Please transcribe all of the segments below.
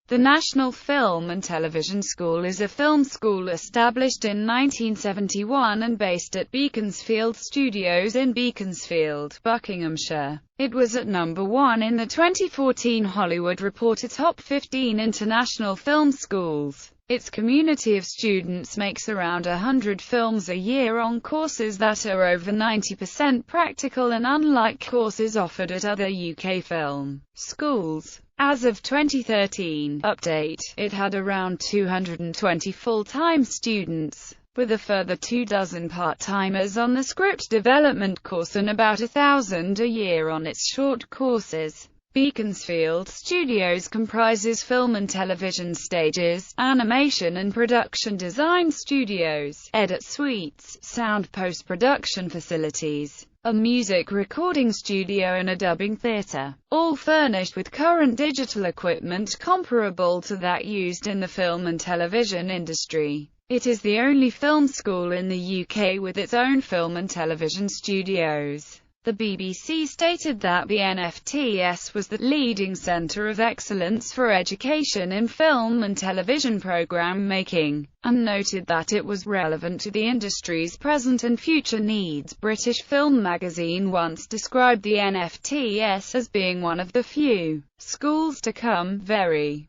The National Film and Television School is a film school established in 1971 and based at Beaconsfield Studios in Beaconsfield, Buckinghamshire. It was at number 1 in the 2014 Hollywood Reporter Top 15 International Film Schools. Its community of students makes around 100 films a year on courses that are over 90% practical and unlike courses offered at other UK film schools. As of 2013 update, it had around 220 full-time students, with a further 24 part-timers on the script development course and about 1,000 a year on its short courses. Beaconsfield Studios comprises film and television stages, animation and production design studios, edit suites, sound post-production facilities, a music recording studio and a dubbing theatre, all furnished with current digital equipment comparable to that used in the film and television industry. It is the only film school in the UK with its own film and television studios. The BBC stated that the NFTS was the leading centre of excellence for education in film and television programme making, and noted that it was relevant to the industry's present and future needs. British Film magazine once described the NFTS as being one of the few schools to come very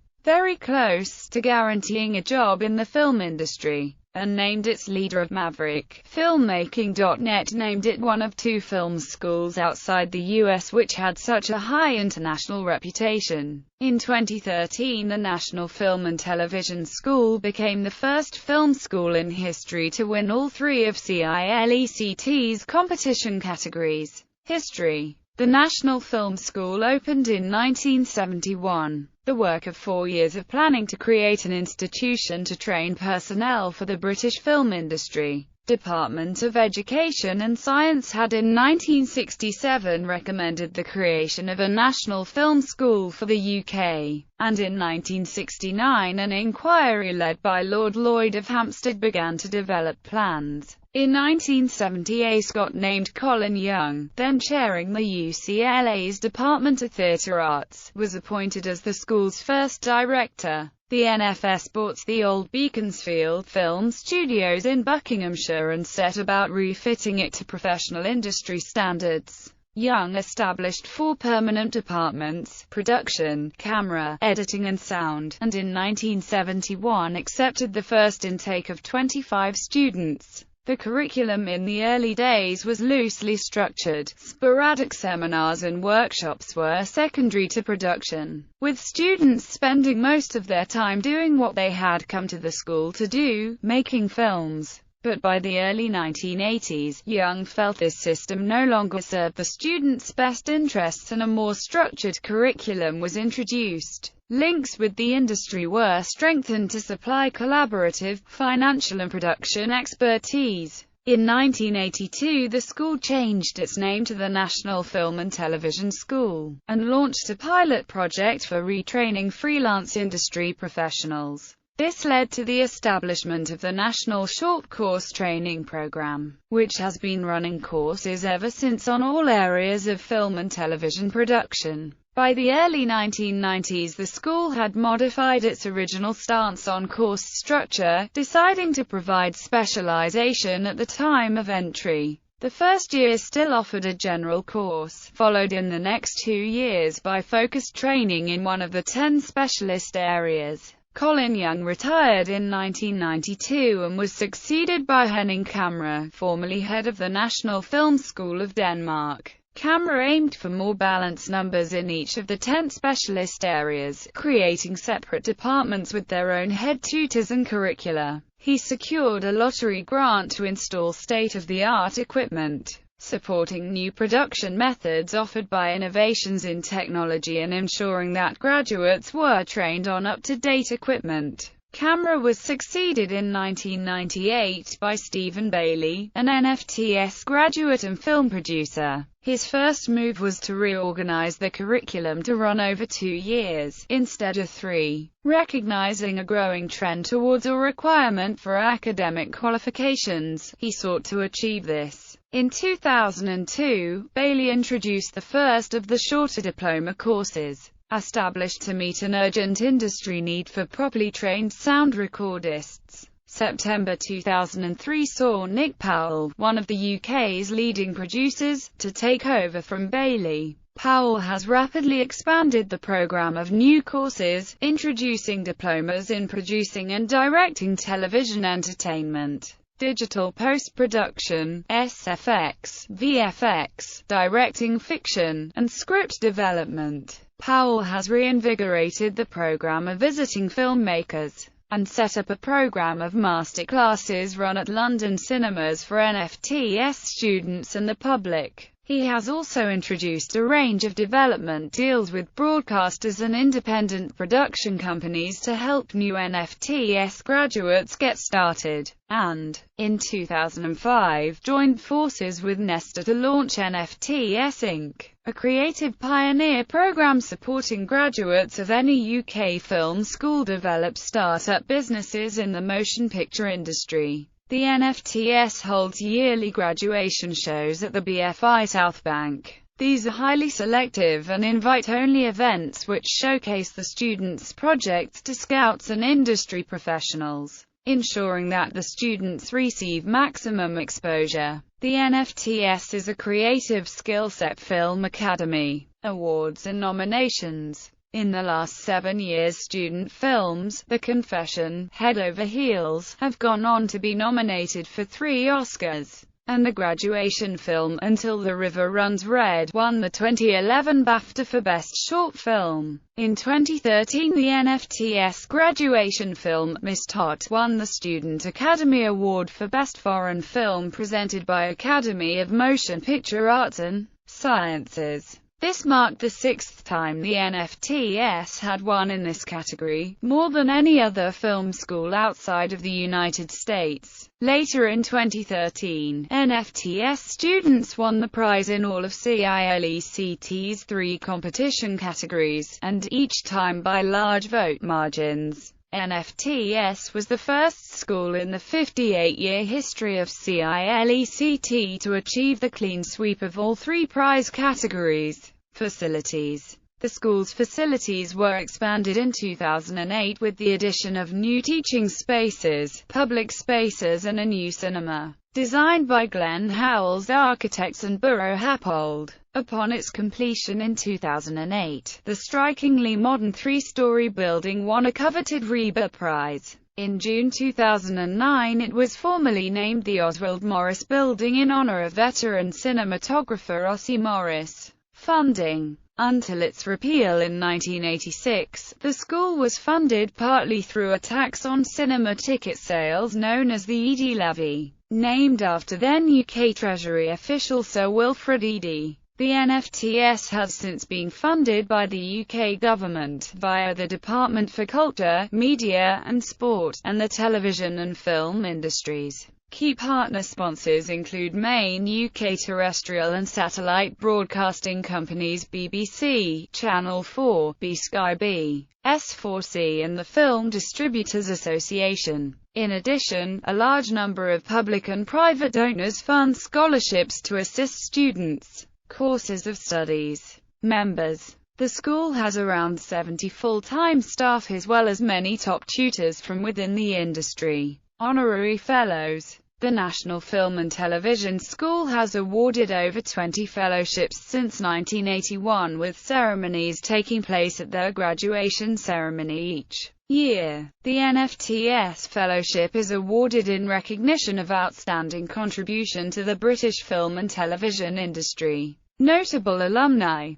close to guaranteeing a job in the film industry, and named its leader of Maverick. Filmmaking.net named it one of 2 film schools outside the US which had such a high international reputation. In 2013, the National Film and Television School became the first film school in history to win all 3 of CILECT's competition categories. History. The National Film School opened in 1971. The work of 4 years of planning to create an institution to train personnel for the British film industry. Department of Education and Science had in 1967 recommended the creation of a national film school for the UK, and in 1969 an inquiry led by Lord Lloyd of Hampstead began to develop plans. In 1970 A. Scott named Colin Young, then chairing the UCLA's Department of Theatre Arts, was appointed as the school's first director. The NFS bought the old Beaconsfield Film Studios in Buckinghamshire and set about refitting it to professional industry standards. Young established 4 permanent departments: production, camera, editing and sound, and in 1971 accepted the first intake of 25 students. The curriculum in the early days was loosely structured. Sporadic seminars and workshops were secondary to production, with students spending most of their time doing what they had come to the school to do, making films. But by the early 1980s, Young felt this system no longer served the students' best interests and a more structured curriculum was introduced. Links with the industry were strengthened to supply collaborative, financial and production expertise. In 1982 the school changed its name to the National Film and Television School, and launched a pilot project for retraining freelance industry professionals. This led to the establishment of the National Short Course Training Program, which has been running courses ever since on all areas of film and television production. By the early 1990s the school had modified its original stance on course structure, deciding to provide specialization at the time of entry. The first year still offered a general course, followed in the next 2 years by focused training in one of the 10 specialist areas. Colin Young retired in 1992 and was succeeded by Henning Kamra, formerly head of the National Film School of Denmark. Kamra aimed for more balanced numbers in each of the 10 specialist areas, creating separate departments with their own head tutors and curricula. He secured a lottery grant to install state-of-the-art equipment, supporting new production methods offered by innovations in technology and ensuring that graduates were trained on up-to-date equipment. Kamra was succeeded in 1998 by Stephen Bailey, an NFTS graduate and film producer. His first move was to reorganize the curriculum to run over 2 years, instead of 3, recognizing a growing trend towards a requirement for academic qualifications. He sought to achieve this. In 2002, Bailey introduced the first of the shorter diploma courses, established to meet an urgent industry need for properly trained sound recordists. September 2003 saw Nick Powell, one of the UK's leading producers, to take over from Bailey. Powell has rapidly expanded the program of new courses, introducing diplomas in producing and directing television entertainment, digital post-production, SFX, VFX, directing fiction, and script development. Powell has reinvigorated the program of visiting filmmakers, and set up a program of masterclasses run at London cinemas for NFTS students and the public. He has also introduced a range of development deals with broadcasters and independent production companies to help new NFTS graduates get started, and, in 2005, joined forces with Nesta to launch NFTS Inc., a creative pioneer program supporting graduates of any UK film school develop start-up businesses in the motion picture industry. The NFTS holds yearly graduation shows at the BFI South Bank. These are highly selective and invite-only events which showcase the students' projects to scouts and industry professionals, ensuring that the students receive maximum exposure. The NFTS is a creative skill set film academy. Awards and nominations. In the last 7 years, student films, The Confession, Head Over Heels, have gone on to be nominated for 3 Oscars, and the graduation film, Until the River Runs Red, won the 2011 BAFTA for Best Short Film. In 2013, the NFTS graduation film, Miss Tot, won the Student Academy Award for Best Foreign Film presented by Academy of Motion Picture Arts and Sciences. This marked the 6th time the NFTS had won in this category, more than any other film school outside of the United States. Later in 2013, NFTS students won the prize in all of CILECT's 3 competition categories, and each time by large vote margins. NFTS was the first school in the 58-year history of CILECT to achieve the clean sweep of all 3 prize categories. Facilities. The school's facilities were expanded in 2008 with the addition of new teaching spaces, public spaces and a new cinema, designed by Glenn Howells Architects and Borough Happold. Upon its completion in 2008, the strikingly modern 3-story building won a coveted REBA Prize. In June 2009 it was formally named the Oswald Morris Building in honor of veteran cinematographer Ossie Morris. Funding. Until its repeal in 1986, the school was funded partly through a tax on cinema ticket sales known as the Eadie levy, named after then UK Treasury official Sir Wilfred Eadie. The NFTS has since been funded by the UK government, via the Department for Culture, Media and Sport, and the television and film industries. Key partner sponsors include main UK terrestrial and satellite broadcasting companies BBC, Channel 4, Sky B, S4C and the Film Distributors Association. In addition, a large number of public and private donors fund scholarships to assist students. Courses of studies. Members. The school has around 70 full-time staff as well as many top tutors from within the industry. Honorary Fellows. The National Film and Television School has awarded over 20 fellowships since 1981, with ceremonies taking place at their graduation ceremony each year. The NFTS Fellowship is awarded in recognition of outstanding contribution to the British film and television industry. Notable alumni.